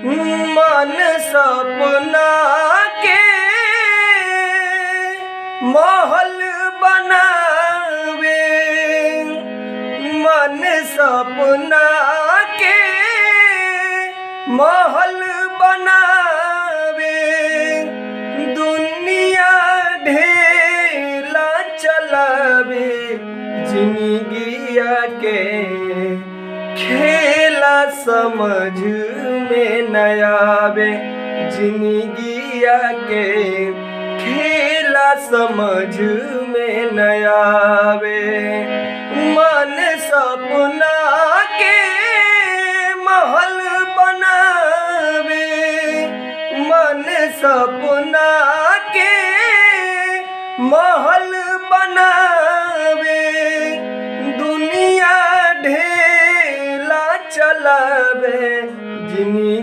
मन सपना के महल बनावे, मन सपना के महल बनावे, दुनिया ढेला चलावे, जिंदगिया के खेला समझ में न आवे, जिंदगिया के खेला समझ में न आवे। मन सपना के महल बनावे, मन सपना के महल बनावे, दुनिया ढेला चलावे, जिंदगी